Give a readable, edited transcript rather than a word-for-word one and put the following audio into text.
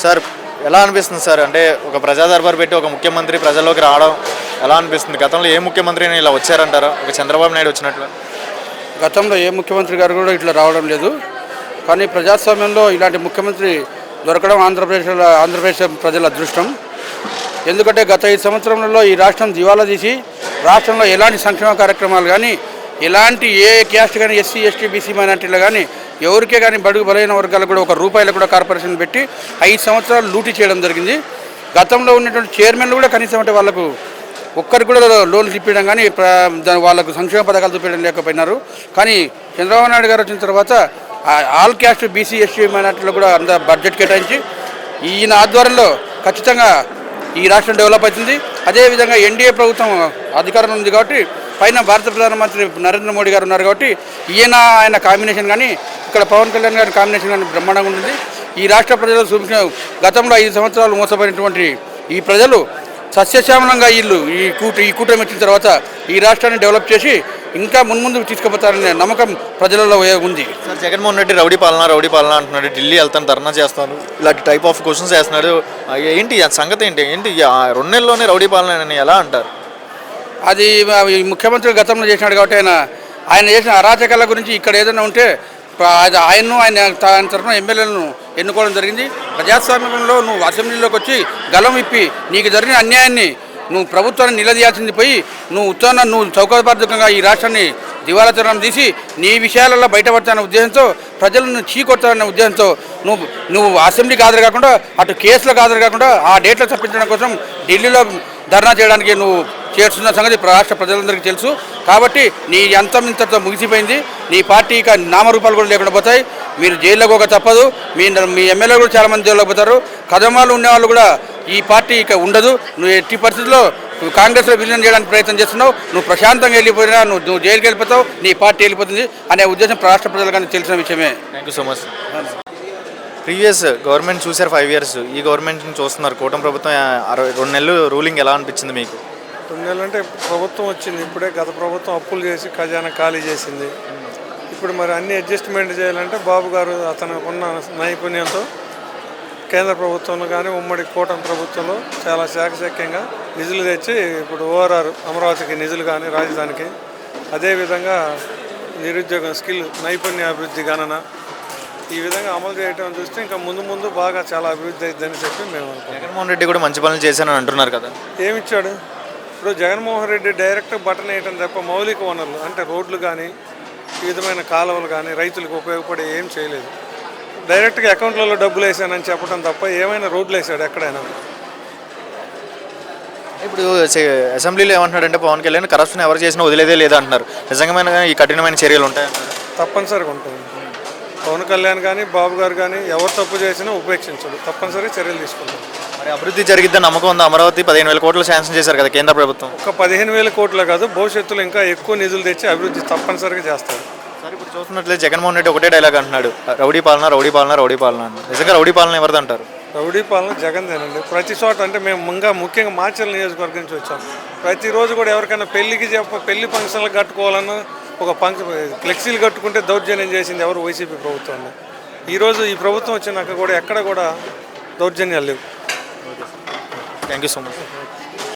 Sir ఎలా అనిపిస్తుంది sir? అంటే ఒక ప్రజా దర్బార్ పెట్టి ఒక ముఖ్యమంత్రి ప్రజల్లోకి రావడం ఎలా అనిపిస్తుంది? గతంలో ఏ ముఖ్యమంత్రి అయినా ఇలా వచ్చారంటారా? ఒక చంద్రబాబు నాయుడు వచ్చినట్లు. గతంలో ఏ ముఖ్యమంత్రి గారు కూడా ఇట్లా రావడం లేదు. కానీ ప్రజాస్వామ్యంలో ఇలాంటి ముఖ్యమంత్రి దొరకడం ఆంధ్రప్రదేశ్ ప్రజల అదృష్టం. ఎందుకంటే గత 5 సంవత్సరాలలో ఈ రాష్ట్రం దివాలా తీసి రాష్ట్రంలో ఎలాంటి సంక్షేమ కార్యక్రమాలు కానీ ఎలాంటి ఏ క్యాస్ట్ కానీ ఎస్సీ ఎస్టీ బీసీ మైనార్టీలు కానీ ఎవరికే కానీ బడుగు బలైన వర్గాలకు కూడా ₹1 కూడా కార్పొరేషన్ పెట్టి 5 సంవత్సరాలు లూటీ చేయడం జరిగింది. గతంలో ఉన్నటువంటి చైర్మన్లు కూడా కనీసం అంటే వాళ్ళకు ఒక్కరికి కూడా లోన్లు ఇప్పించడం కానీ వాళ్ళకు సంక్షేమ పథకాలు చూపించడం లేకపోయినారు. కానీ చంద్రబాబు నాయుడు గారు వచ్చిన తర్వాత ఆల్ క్యాస్ట్ బీసీ ఎస్టీ మైనార్టీలు కూడా అంత బడ్జెట్ కేటాయించి ఈయన ఆధ్వర్యంలో ఖచ్చితంగా ఈ రాష్ట్రం డెవలప్ అవుతుంది. అదేవిధంగా ఎన్డీఏ ప్రభుత్వం అధికారంలో ఉంది కాబట్టి పైన భారత ప్రధానమంత్రి నరేంద్ర మోడీ గారు ఉన్నారు కాబట్టి ఆయన కాంబినేషన్ కానీ ఇక్కడ పవన్ కళ్యాణ్ గారి కాంబినేషన్ కానీ బ్రహ్మాండంగా ఉంటుంది. ఈ రాష్ట్ర ప్రజలు చూపించిన గతంలో 5 సంవత్సరాలు మోసపోయినటువంటి ఈ ప్రజలు సస్యశ్యామలంగా ఈ కూటమి వచ్చిన తర్వాత ఈ రాష్ట్రాన్ని డెవలప్ చేసి ఇంకా మున్ముందుకు తీసుకుపోతారనే నమ్మకం ప్రజలలో ఉంది. సార్, జగన్మోహన్ రెడ్డి రౌడీ పాలన అంటున్నాడు. ఢిల్లీ వెళ్తాను, ధర్నా చేస్తాను, ఇలాంటి టైప్ ఆఫ్ క్వశ్చన్స్ వేస్తున్నాడు. ఏంటి సంగతి? ఏంటి 2 నెలల్లోనే రౌడీ పాలన అని ఎలా అంటారు? అది ముఖ్యమంత్రి గతంలో చేసినాడు కాబట్టి ఆయన చేసిన అరాచకాల గురించి ఇక్కడ ఏదైనా ఉంటే ఆయన తరఫున ఎమ్మెల్యేలను ఎన్నుకోవడం జరిగింది. ప్రజాస్వామ్యంలో నువ్వు అసెంబ్లీలోకి వచ్చి గలం ఇప్పి నీకు జరిగిన అన్యాయాన్ని నువ్వు ప్రభుత్వాన్ని నిలదీయాల్సింది పోయి నువ్వు చౌకబార్థకంగా ఈ రాష్ట్రాన్ని దివాళాతనం తీసి నీ విషయాలలో బయటపడతానే ఉద్దేశంతో ప్రజలను చీకొట్టాలనే ఉద్దేశంతో నువ్వు అసెంబ్లీకి హాజరు కాకుండా అటు కేసులకు హాజరు కాకుండా ఆ డేట్లు తప్పించడం కోసం ఢిల్లీలో ధర్నా చేయడానికి నువ్వు చేస్తున్న సంగతి రాష్ట్ర ప్రజలందరికీ తెలుసు. కాబట్టి నీ అంతం ఇంతతో ముగిసిపోయింది. నీ పార్టీ ఇక నామరూపాలు కూడా లేకుండా పోతాయి. మీరు జైల్లోకి ఒక తప్పదు. మీ ఎమ్మెల్యేలు కూడా చాలామంది జైల్లోకి పోతారు. కదమాలు ఉండేవాళ్ళు కూడా ఈ పార్టీ ఇక ఉండదు. నువ్వు ఎట్టి పరిస్థితుల్లో కాంగ్రెస్లో విలీనం చేయడానికి ప్రయత్నం చేస్తున్నావు. నువ్వు ప్రశాంతంగా వెళ్ళిపోయినా నువ్వు జైలుకి వెళ్ళిపోతావు, నీ పార్టీ వెళ్ళిపోతుంది అనే ఉద్దేశం రాష్ట్ర ప్రజలకు తెలిసిన విషయమే. Thank you so much. Previous government చూశారు 5 years. ఈ గవర్నమెంట్ని చూస్తున్నారు. కూటమి ప్రభుత్వం 2 నెలలు రూలింగ్ ఎలా అనిపించింది మీకు? 2 నెలలు అంటే ప్రభుత్వం వచ్చింది. ఇప్పుడే గత ప్రభుత్వం అప్పులు చేసి ఖజానా ఖాళీ చేసింది. ఇప్పుడు మరి అన్ని అడ్జస్ట్మెంట్ చేయాలంటే బాబు గారు అతనికి ఉన్న నైపుణ్యంతో కేంద్ర ప్రభుత్వంలో కానీ ఉమ్మడి కూటమి ప్రభుత్వంలో చాలా శాఖశక్యంగా నిధులు తెచ్చి ఇప్పుడు ఓఆర్ఆర్ అమరావతికి నిధులు కానీ రాజధానికి, అదేవిధంగా నిరుద్యోగం స్కిల్ నైపుణ్య అభివృద్ధి గణన ఈ విధంగా అమలు చేయడం చూస్తే ఇంకా ముందు బాగా చాలా అభివృద్ధి అవుతుందని చెప్పి మేము అనుకుంటాం. జగన్మోహన్ రెడ్డి కూడా మంచి పనులు చేశానని అంటున్నారు కదా, ఏమిచ్చాడు? ఇప్పుడు జగన్మోహన్ రెడ్డి డైరెక్ట్ బటన్ వేయటం తప్ప మౌలిక వనరులు అంటే రోడ్లు కానీ ఈ విధమైన కాలువలు కానీ రైతులకు ఉపయోగపడే ఏం చేయలేదు. డైరెక్ట్గా అకౌంట్లలో డబ్బులు వేసానని చెప్పడం తప్ప ఏమైనా రోడ్లు వేసాడు ఎక్కడైనా? ఇప్పుడు అసెంబ్లీలో ఏమంటున్నాడంటే పవన్ కళ్యాణ్ కరప్షన్ ఎవరు చేసినా వదిలేదే లేదా అంటున్నారు. నిజంగా ఈ కఠినమైన చర్యలు ఉంటాయంటారు? తప్పనిసరిగా ఉంటుంది. పవన్ కళ్యాణ్ కానీ బాబు గారు కానీ ఎవరు తప్పు చేసినా ఉపేక్షించడు, తప్పనిసరిగా చర్యలు తీసుకుంటారు. మరి అభివృద్ధి జరిగిద్దని నమ్మకం ఉంది. అమరావతి 15,000 కోట్లు శాంక్షన్ చేశారు కదా కేంద్ర ప్రభుత్వం. ఒక 15,000 కోట్లు కాదు, భవిష్యత్తులో ఇంకా ఎక్కువ నిధులు తెచ్చి అభివృద్ధి తప్పనిసరిగా చేస్తారు. సార్, ఇప్పుడు చూస్తున్నట్లయితే జగన్మోహన్ రెడ్డి ఒకటే డైలాగ్ అంటున్నాడు, రౌడీ పాలన అని. నిజంగా రౌడీ పాలన ఎవరిది అంటారు? రౌడీ పాలన జగన్దేనండి. ప్రతి చోట అంటే మేము ఇంకా ముఖ్యంగా మాచర్ల నియోజకవర్గం నుంచి వచ్చాం. ప్రతిరోజు కూడా ఎవరికైనా పెళ్లి ఫంక్షన్లు కట్టుకోవాలన్నా ఒక ఫ్లెక్సీలు కట్టుకుంటే దౌర్జన్యం చేసింది ఎవరు? వైసీపీ ప్రభుత్వాన్ని. ఈరోజు ఈ ప్రభుత్వం వచ్చినాక కూడా ఎక్కడ కూడా దౌర్జన్యాలు లేవు. Thank you so much.